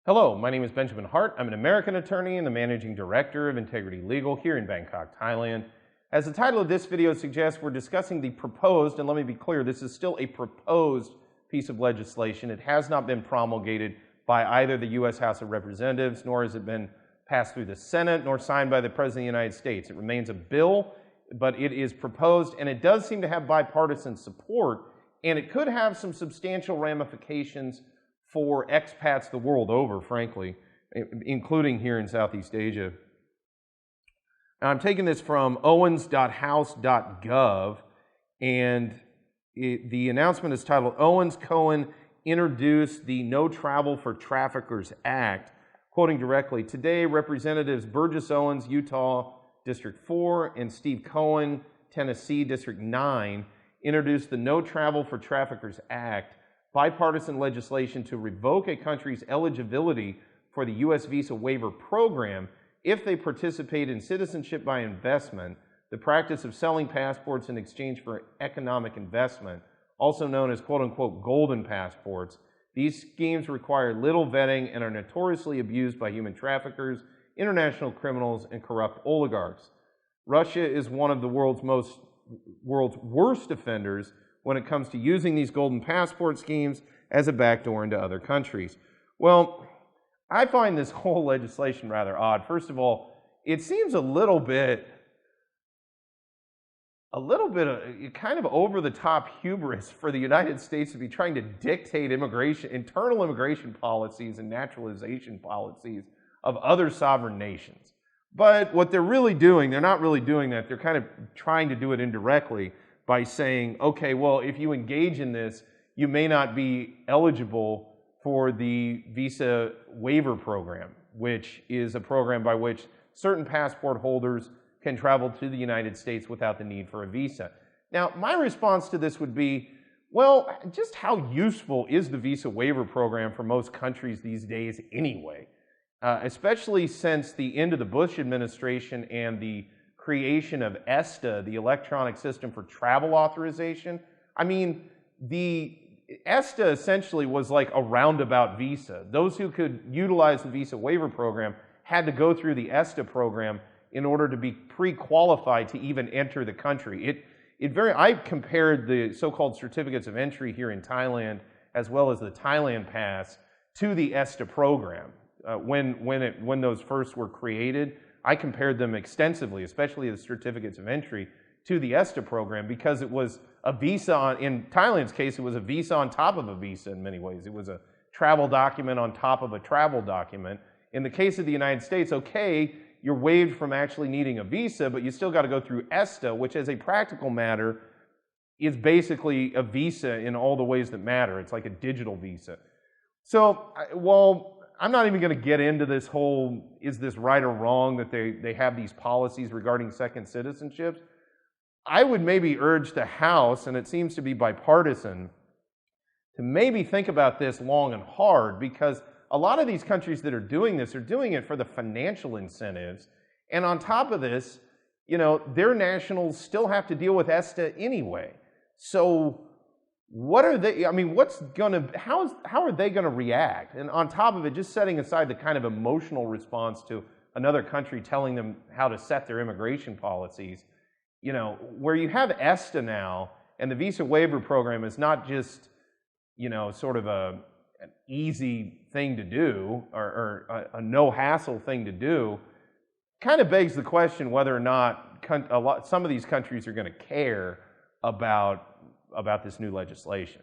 Hello, my name is Benjamin Hart. I'm an American attorney and the Managing Director of Integrity Legal here in Bangkok, Thailand. As the title of this video suggests, we're discussing the proposed, and let me be clear, this is still a proposed piece of legislation. It has not been promulgated by either the U.S. House of Representatives, nor has it been passed through the Senate, nor signed by the President of the United States. It remains a bill, but it is proposed, and it does seem to have bipartisan support, and it could have some substantial ramifications for expats the world over, frankly, including here in Southeast Asia. Now, I'm taking this from owens.house.gov, and the announcement is titled, Owens-Cohen introduced the No Travel for Traffickers Act. Quoting directly, today, Representatives Burgess Owens, Utah, District 4, and Steve Cohen, Tennessee, District 9, introduced the No Travel for Traffickers Act, bipartisan legislation to revoke a country's eligibility for the U.S. visa waiver program if they participate in citizenship by investment, the practice of selling passports in exchange for economic investment, also known as quote-unquote golden passports. These schemes require little vetting and are notoriously abused by human traffickers, international criminals, and corrupt oligarchs. Russia is one of the world's worst offenders when it comes to using these golden passport schemes as a backdoor into other countries. Well, I find this whole legislation rather odd. First of all, it seems a little bit of kind of over-the-top hubris for the United States to be trying to dictate internal immigration policies and naturalization policies of other sovereign nations. But what they're really doing, they're not really doing that. They're kind of trying to do it indirectly by saying, okay, well, if you engage in this, you may not be eligible for the visa waiver program, which is a program by which certain passport holders can travel to the United States without the need for a visa. Now, my response to this would be, well, just how useful is the visa waiver program for most countries these days anyway? Especially since the end of the Bush administration and the creation of ESTA, the Electronic System for Travel Authorization. I mean, the ESTA essentially was like a roundabout visa. Those who could utilize the visa waiver program had to go through the ESTA program in order to be pre-qualified to even enter the country. I compared the so-called certificates of entry here in Thailand, as well as the Thailand Pass, to the ESTA program. When those first were created, I compared them extensively, especially the certificates of entry, to the ESTA program because it was a visa in Thailand's case, it was a visa on top of a visa in many ways. It was a travel document on top of a travel document. In the case of the United States, okay, you're waived from actually needing a visa, but you still got to go through ESTA, which as a practical matter is basically a visa in all the ways that matter. It's like a digital visa. So, well, I'm not even going to get into this whole, is this right or wrong that they have these policies regarding second citizenships. I would maybe urge the House, and it seems to be bipartisan, to maybe think about this long and hard, because a lot of these countries that are doing this are doing it for the financial incentives. And on top of this, you know, their nationals still have to deal with ESTA anyway. So what are they, how are they going to react? And on top of it, just setting aside the kind of emotional response to another country telling them how to set their immigration policies, you know, where you have ESTA now, and the visa waiver program is not just, you know, sort of an easy thing to do, or a no-hassle thing to do, kind of begs the question whether or not some of these countries are going to care about this new legislation.